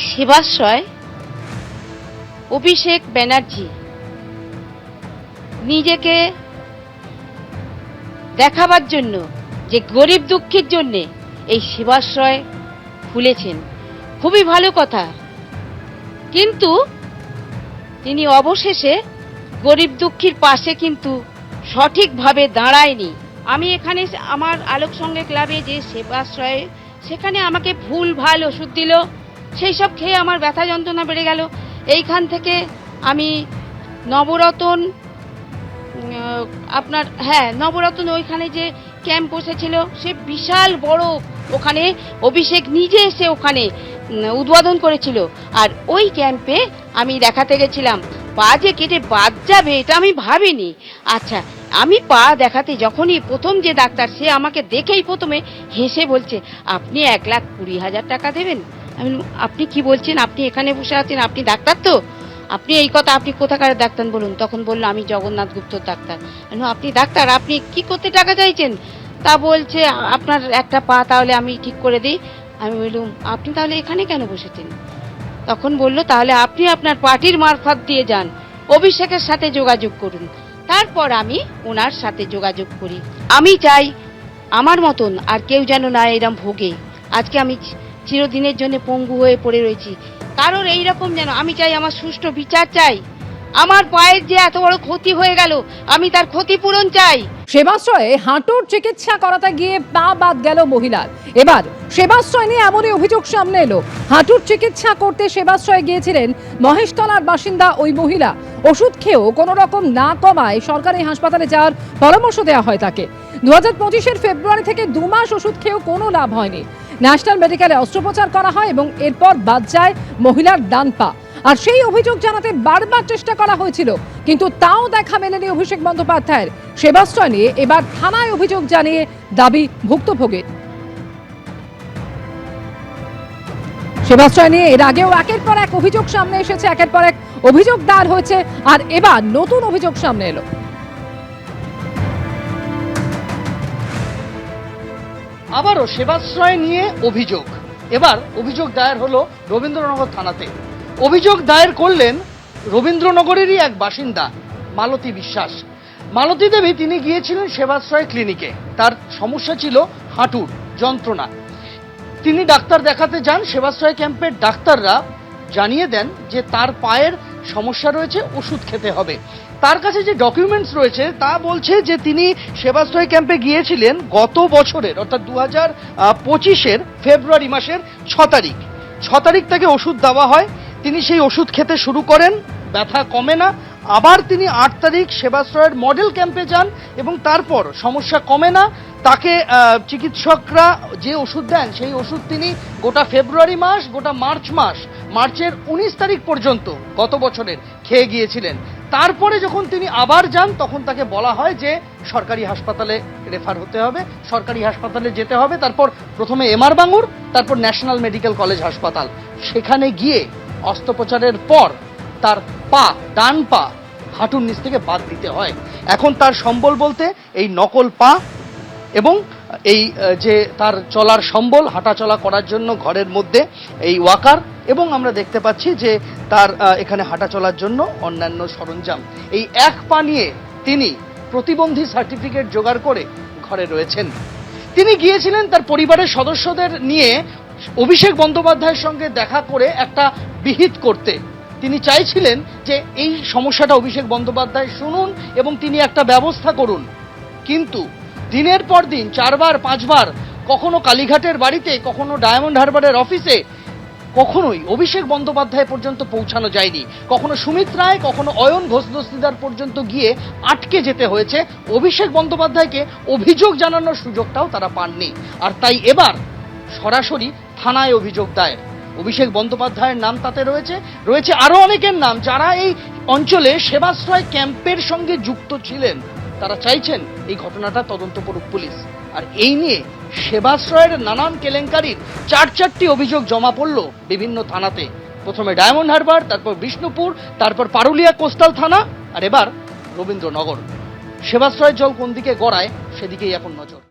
সেবাশ্রয় অভিষেক ব্যানার্জি নিজেকে দেখাবার জন্য যে গরিব দুঃখীর জন্য এই সেবাশ্রয় খুলেছেন, খুবই ভালো কথা, কিন্তু তিনি অবশেষে গরিব দুঃখীর পাশে কিন্তু সঠিকভাবে দাঁড়ায়নি। আমি এখানে আমার আলোক সঙ্গে ক্লাবে যে সেবাশ্রয়ে, সেখানে আমাকে ভুল ভাল ওষুধ দিল, সেই সব খেয়ে আমার ব্যথা যন্ত্রণা বেড়ে গেল। এইখান থেকে আমি নবরতন, নবরতন ওইখানে যে ক্যাম্প বসেছিল, সে বিশাল বড়, ওখানে অভিষেক নিজে এসে ওখানে উদ্বোধন করেছিল। আর ওই ক্যাম্পে আমি দেখাতে গেছিলাম, পা যে কেটে বাদ যাবে এটা আমি ভাবিনি। আচ্ছা, আমি পা দেখাতে যখনই প্রথম যে ডাক্তার, সে আমাকে দেখেই প্রথমে হেসে বলছে, আপনি 1,20,000 টাকা দেবেন। আমি, আপনি কি বলছেন? আপনি এখানে বসে আছেন, আপনি ডাক্তার তো? আপনি এই কথা, আপনি কোথাকার ডাক্তার বলুন? তখন বললো, আমি জগন্নাথ গুপ্তর ডাক্তার। আপনি ডাক্তার, আপনি কি করতে টাকা চাইছেন? তা বলছে, আপনার একটা পা তাহলে আমি ঠিক করে দিই। আমি বললাম, আপনি তাহলে এখানে কেন বসেছেন? তখন বললো, তাহলে আপনি আপনার পার্টির মারফত দিয়ে যান, অভিষেকের সাথে যোগাযোগ করুন। তারপর আমি ওনার সাথে যোগাযোগ করি। আমি চাই আমার মতন আর কেউ যেন না এরম ভোগে। আজকে আমি চিরদিনের জন্য পঙ্গু হয়ে পড়ে রয়েছি। কারোর এইরকম যেন, আমি চাই, আমার সুষ্ঠু বিচার চাই। আমার পায়ের যে এত বড় ক্ষতি হয়ে গেল, আমি তার ক্ষতিপূরণ চাই। সেবাশ্রয়ে হাঁটুর চিকিৎসা করাতে গিয়ে পা বাদ গেল মহিলার। এবার সেবাশ্রয় নিয়ে এমনই অভিযোগ সামনে এলো। হাঁটুর চিকিৎসা করতে সেবাশ্রয়ে গিয়েছিলেন মহেশতলার বাসিন্দা ওই মহিলা। ওষুধ খেয়েও কোনো রকম না কমায় সরকারি হাসপাতালে যাওয়ার পরামর্শ দেওয়া হয় তাকে। 2025-এর ফেব্রুয়ারি থেকে 2 মাস ওষুধ খেয়েও কোনো লাভ হয়নি। ন্যাশনাল মেডিকেলে অস্ত্রোপচার করা হয় এবং এরপর বাদ যায় মহিলার ডান পা। আর সেই অভিযোগ জানাতে বারবার চেষ্টা করা হয়েছিল, কিন্তু তাও দেখা মেলেনি অভিষেক বন্দ্যোপাধ্যায়ের। সেবাশ্রয় নিয়ে এবার থানায় অভিযোগ জানিয়ে দাবি ভুক্তভোগীর। সেবাশ্রয় নিয়ে এর আগেও একের পর এক অভিযোগ সামনে এসেছে, একের পর এক অভিযোগ দায়ের হয়েছে, আর এবার নতুন অভিযোগ সামনে এলো। আবারও সেবাশ্রয় নিয়ে অভিযোগ। এবার অভিযোগ দায়ের হলো রবীন্দ্রনগর থানাতে। অভিযোগ দায়ের করলেন রবীন্দ্রনগরেরই এক বাসিন্দা, মালতী বিশ্বাস। মালতী দেবী, তিনি গিয়েছিলেন সেবাশ্রয় ক্লিনিকে। তার সমস্যা ছিল হাঁটুর যন্ত্রণা। তিনি ডাক্তার দেখাতে যান। সেবাশ্রয় ক্যাম্পের ডাক্তাররা জানিয়ে দেন যে তার পায়ের সমস্যা রয়েছে, ওষুধ খেতে হবে। তার কাছে যে ডকুমেন্টস রয়েছে তা বলছে যে তিনি সেবাশ্রয় ক্যাম্পে গিয়েছিলেন গত বছরের, অর্থাৎ 2025-এর ফেব্রুয়ারি মাসের 6 তারিখ তাকে ওষুধ দেওয়া হয়। তিনি সেই ওষুধ খেতে শুরু করেন, ব্যথা কমে না। আবার তিনি 8 তারিখ সেবাশ্রয়ের মডেল ক্যাম্পে যান এবং তারপর সমস্যা কমে না। তাকে চিকিৎসকরা যে ওষুধ দেন, সেই ওষুধ তিনি গোটা ফেব্রুয়ারি মাস, গোটা মার্চের 19 তারিখ পর্যন্ত গত বছরের খেয়ে গিয়েছিলেন। তারপরে যখন তিনি আবার যান, তখন তাকে বলা হয় যে সরকারি হাসপাতালে রেফার হতে হবে, সরকারি হাসপাতালে যেতে হবে। তারপর প্রথমে এমআর বাঙ্গুর, তারপর ন্যাশনাল মেডিকেল কলেজ হাসপাতাল। সেখানে গিয়ে অস্ত্রোপচারের পর তার পা, ডান পা হাঁটুর নিচ থেকে বাদ দিতে হয়। এখন তার সম্বল বলতে এই নকল পা এবং এই যে তার চলার সম্বল, হাঁটা চলা করার জন্য ঘরের মধ্যে এই ওয়াকার, এবং আমরা দেখতে পাচ্ছি যে তার এখানে হাঁটা চলার জন্য অন্যান্য সরঞ্জাম। এই এক পা নিয়ে তিনি প্রতিবন্ধী সার্টিফিকেট জোগাড় করে ঘরে রয়েছেন। তিনি গিয়েছিলেন তার পরিবারের সদস্যদের নিয়ে অভিষেক বন্দ্যোপাধ্যায়ের সঙ্গে দেখা করে একটা বিহিত করতে। তিনি চাইছিলেন যে এই সমস্যাটা অভিষেক বন্দ্যোপাধ্যায় শুনুন এবং তিনি একটা ব্যবস্থা করুন। কিন্তু দিনের পর দিন 4বার 5বার, কখনো কালীঘাটের বাড়িতে, কখনো ডায়মন্ড হারবারের অফিসে, কখনোই অভিষেক বন্দ্যোপাধ্যায় পর্যন্ত পৌঁছানো যায়নি। কখনো সুমিত রায়, কখনো অয়ন ঘোষ দস্তিদার পর্যন্ত গিয়ে আটকে যেতে হয়েছে। অভিষেক বন্দ্যোপাধ্যায়কে অভিযোগ জানানোর সুযোগটাও তারা পাননি। আর তাই এবার সরাসরি থানায় অভিযোগ দায়ের। অভিষেক বন্দ্যোপাধ্যায়ের নাম তাতে রয়েছে আরো অনেকের নাম, যারা এই অঞ্চলে সেবাশ্রয় ক্যাম্পের সঙ্গে যুক্ত ছিলেন। তারা চাইছেন এই ঘটনাটা তদন্ত করুক পুলিশ। আর এই নিয়ে সেবাশ্রয়ের নানান কেলেঙ্কারির 4টি অভিযোগ জমা পড়ল বিভিন্ন থানাতে। প্রথমে ডায়মন্ড হারবার, তারপর বিষ্ণুপুর, তারপর পারুলিয়া কোস্টাল থানা, আর এবার রবীন্দ্রনগর। সেবাশ্রয়ের জল কোন দিকে গড়ায়, সেদিকেই এখন নজর।